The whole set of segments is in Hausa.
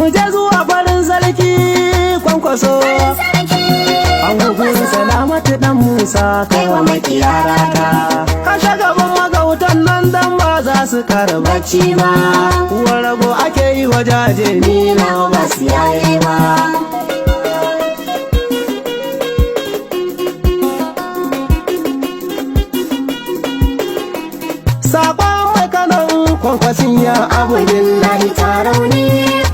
mu je zuwa farin sarki Kwankwaso an gugun Salamatu dan Musa kai wa makiyara ta kashe gaban magautan nan dan ba za su kara bacci ba uwar rago ake yi wa jaje ni na ba su yaye ba sakon mai kanan Kwankwasin ya Abdullahi Tarauni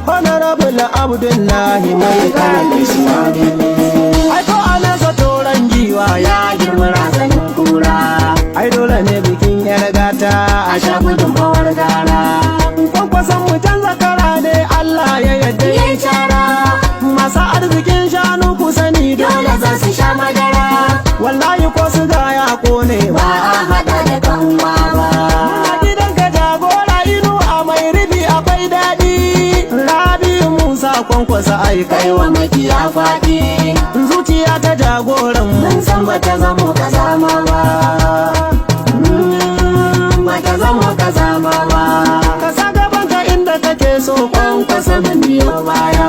Honorable Abdullahi mai kanan Isma'ili ai ko anasa toran giwa ya girma razanin kura ai dole ne bikin yar gata a sha gudun bawar gara Kwankwason mu canza kara ne Allah ya yadda ya cara masu arzikin shanu ku sani dole za su sha madara wallahi ko su ga ya kone ba a hada da kanwa ba a gidan ka jagora inu a mai rufi akwai daɗi Rabi Musa Kwankwasa ai kai wa makiya faɗi zuciya ta jagoran mun san bata zamo kazama ba bata zamo kazama ba ka sa gaban ka inda kake so Kwankwasa mun biyo baya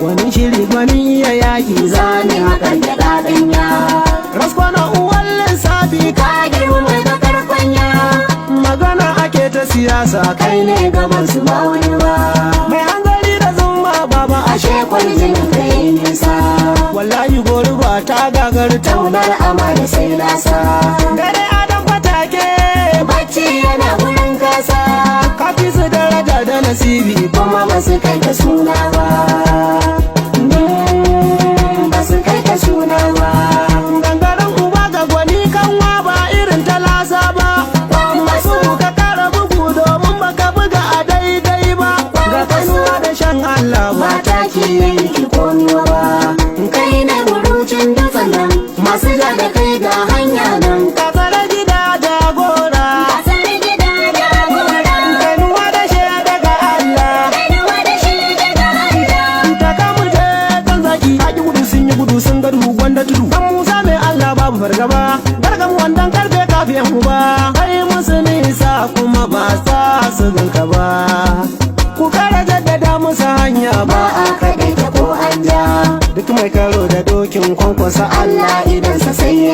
gwanin shiri gwanin iya yaƙi zane hakan da ɗaɗanya raskwana uwan lissafi ka girma mai bakar kwanya magana ake ta siyasa kai ne gaban su ba wani ba mai hanzari da zumba baba ashe kwaljinin kai nisa wallahi goruba ta gagar taunar amana sai lasa dare adam fatake bacci yana wurin kasa kafi su daraja da nasibi kuma ba su kai ka suna ba ba su kai ka suna ba gangaren uba ga gwani kanwa ba irin ta lasa ba masu ka kara bugu domin baka buga a daidai ba ga kanuwa da shan Allah ba taki yayi ki komiwa ba kai ne burucin dutsen nan masu ja da kai ga hanya nan ka tsara gida jagora kanuwa da shi daga Allah ta kamu je kan zaki haƙi gudu sun yi gudu sun ga duhu gwanda tudu kan Musa mai Allah babu fargaba gargam wandan karfe kafiyan uba kai musu nisa kuma ba sa su ganka ba ku kara jaddada musu hanya ba a kaɗai ta ko hanya duk mai karo da dokin Kwankwasa Allah idan sa sai